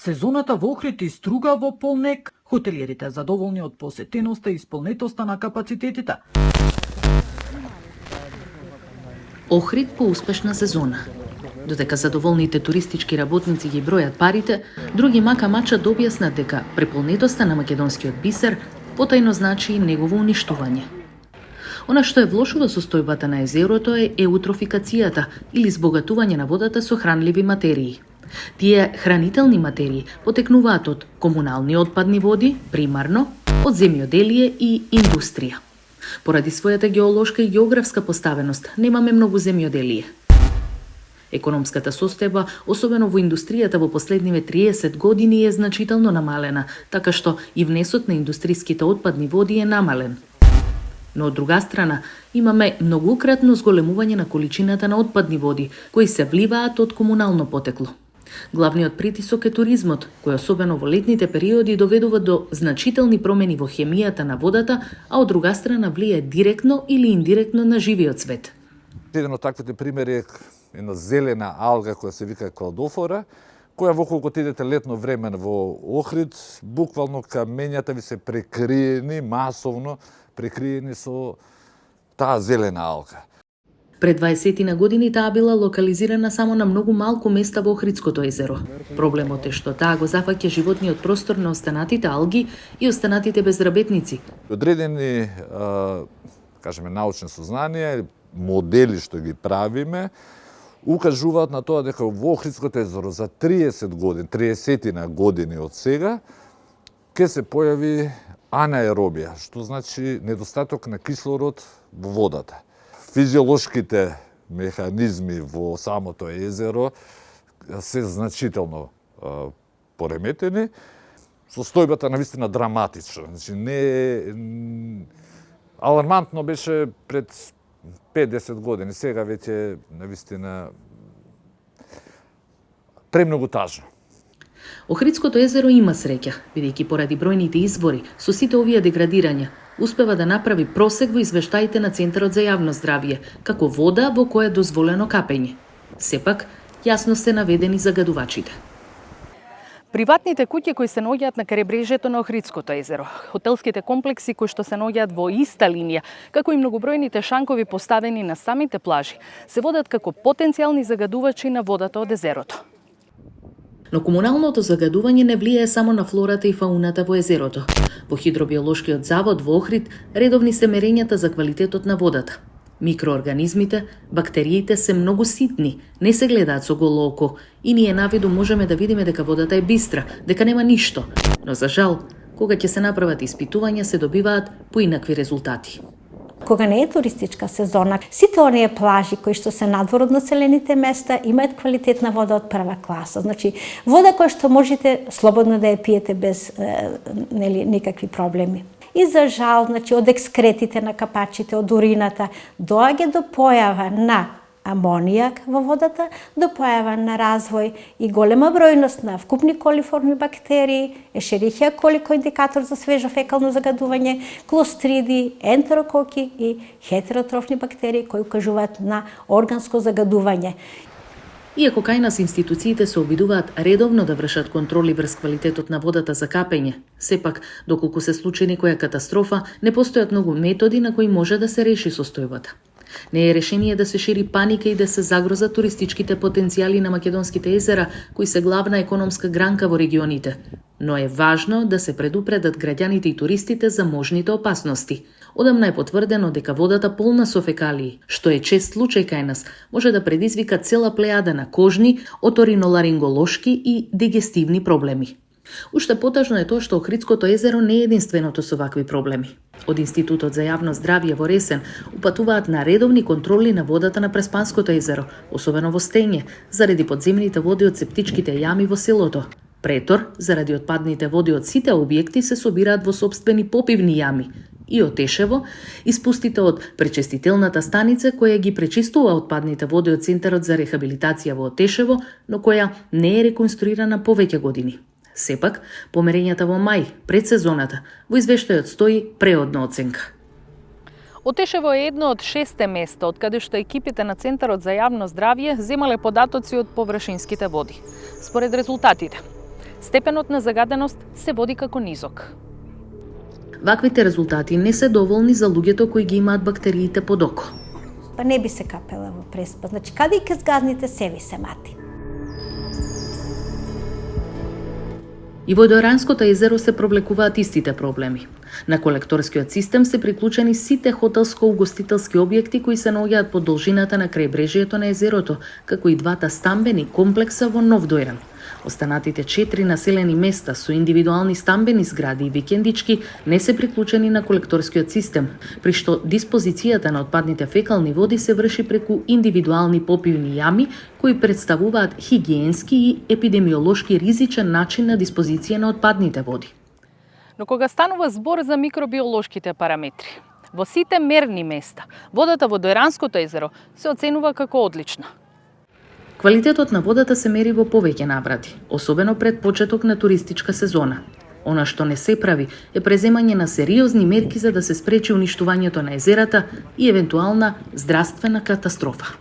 Сезоната во Охрид иструга во полнек. Хотелиерите задоволни од посетеноста и исполнетоста на капацитетите. Охрид по успешна сезона. Додека задоволните туристички работници ги бројат парите, други мака мачат да објаснат дека преполнетоста на македонскиот бисер потајно значи и негово уништување. Она што е влошо во состојбата на езерото е еутрофикацијата или збогатување на водата со хранливи материи. Тие хранителни материи потекнуваат од комунални отпадни води, примарно, од земјоделие и индустрија. Поради својата геолошка и географска поставеност, немаме многу земјоделие. Економската состојба, особено во индустријата во последниве 30 години, е значително намалена, така што и внесот на индустриските отпадни води е намален. Но од друга страна, имаме многократно зголемување на количината на отпадни води, кои се вливаат од комунално потекло. Главниот притисок е туризмот, кој особено во летните периоди доведува до значителни промени во хемијата на водата, а од друга страна влие директно или индиректно на живиот свет. Еден од таквите примери е една зелена алга која се вика кладофора, која во колку идете летно време во Охрид, буквално камењата ви се прекриени, масовно прекриени со таа зелена алга. Пред 20 на години таа била локализирана само на многу малку места во Охридското езеро. Проблемот е што таа го зафаќа животниот простор на останатите алги и останатите безработници. Одредени, кажеме, научни сознанија, модели што ги правиме, укажуваат на тоа дека во Охридското езеро за 30 години, 30 на години од сега, ќе се појави анаеробија, што значи недостаток на кислород во водата. Физиолошките механизми во самото езеро се значително пореметени. Состојбата навистина драматична. Значи, не алармантно беше пред 5-10 години, сега веќе навистина премногу тажно. Охридското езеро има среќа, бидејќи поради бројните извори, со сите овие деградирања, успева да направи просек во извештаите на Центарот за јавно здравје, како вода во која е дозволено капење. Сепак, јасно се наведени загадувачите. Приватните куќи кои се наоѓаат на крайбрежјето на Охридското езеро, хотелските комплекси кои што се наоѓаат во иста линија, како и многобројните шанкови поставени на самите плажи, се водат како потенцијални загадувачи на водата од езерото. Но комуналното загадување не влијае само на флората и фауната во езерото. Во хидробиолошкиот завод во Охрид редовни се мерењата за квалитетот на водата. Микроорганизмите, бактериите се многу ситни, не се гледаат со голо око и ние навиду можеме да видиме дека водата е бистра, дека нема ништо. Но за жал, кога ќе се направат испитувања, се добиваат поинакви резултати. Кога не е туристичка сезона, сите оние плажи кои што се надвор од населените места имаат квалитетна вода од прва класа. Значи, вода која што можете слободно да ја пиете без никакви проблеми. И за жал, значи, од екскретите на капачите, од урината, доаѓа до појава на амонијак во водата, до појава на развој и голема бројност на вкупни колиформни бактерии, ешерихија коли кој индикатор за свежо фекално загадување, клостриди, ентерококи и хетеротрофни бактерии кои укажуваат на органско загадување. Иако кај нас институциите се обидуваат редовно да вршат контроли врз квалитетот на водата за капење, сепак, доколку се случи некоја катастрофа, не постојат многу методи на кои може да се реши состојбата. Не е решение да се шири паника и да се загрозат туристичките потенцијали на македонските езера, кои се главна економска гранка во регионите. Но е важно да се предупредат граѓаните и туристите за можните опасности. Одамна е потврдено дека водата полна со фекалии, што е чест случај кај нас, може да предизвика цела плејада на кожни, оториноларинголошки и дигестивни проблеми. Уште потажно е тоа што Охридското езеро не е единственото со вакви проблеми. Од Институтот за јавно здравје во Ресен упатуваат на редовни контроли на водата на Преспанското езеро, особено во Стење, заради подземните води од септичките јами во селото. Претор, заради отпадните води од сите објекти се собираат во сопствени попивни јами. И од Тешево, испустите од пречистителната станица која ги пречистува отпадните води од Центарот за рехабилитација во Тешево, но која не е реконструирана повеќе години. Сепак, померењата во мај, пред сезоната, во извештајот стои преодна оценка. Отешево е едно од 6 места од каде што екипите на Центарот за јавно здравје земале податоци од површинските води. Според резултатите, степенот на загаденост се води како низок. Ваквите резултати не се доволни за луѓето кои ги имаат бактериите под око. Па не би се капела во преспа. Значи, каде и ке згазните се ви се мати. И во Дојранското езеро се провлекуваат истите проблеми. На колекторскиот систем се приклучени сите хотелско-угостителски објекти кои се наоѓаат по должината на крајбрежјето на езерото, како и двата стамбени комплекса во Нов Дојран. Останатите 4 населени места со индивидуални стамбени згради и викендички не се приклучени на колекторскиот систем, при што диспозицијата на отпадните фекални води се врши преку индивидуални попивни јами кои представуваат хигиенски и епидемиолошки ризичен начин на диспозиција на отпадните води. Но кога станува збор за микробиолошките параметри, во сите мерни места, водата во Дојранското езеро се оценува како одлична. Квалитетот на водата се мери во повеќе наврати, особено пред почеток на туристичка сезона. Она што не се прави е преземање на сериозни мерки за да се спречи уништувањето на езерата и евентуална здравствена катастрофа.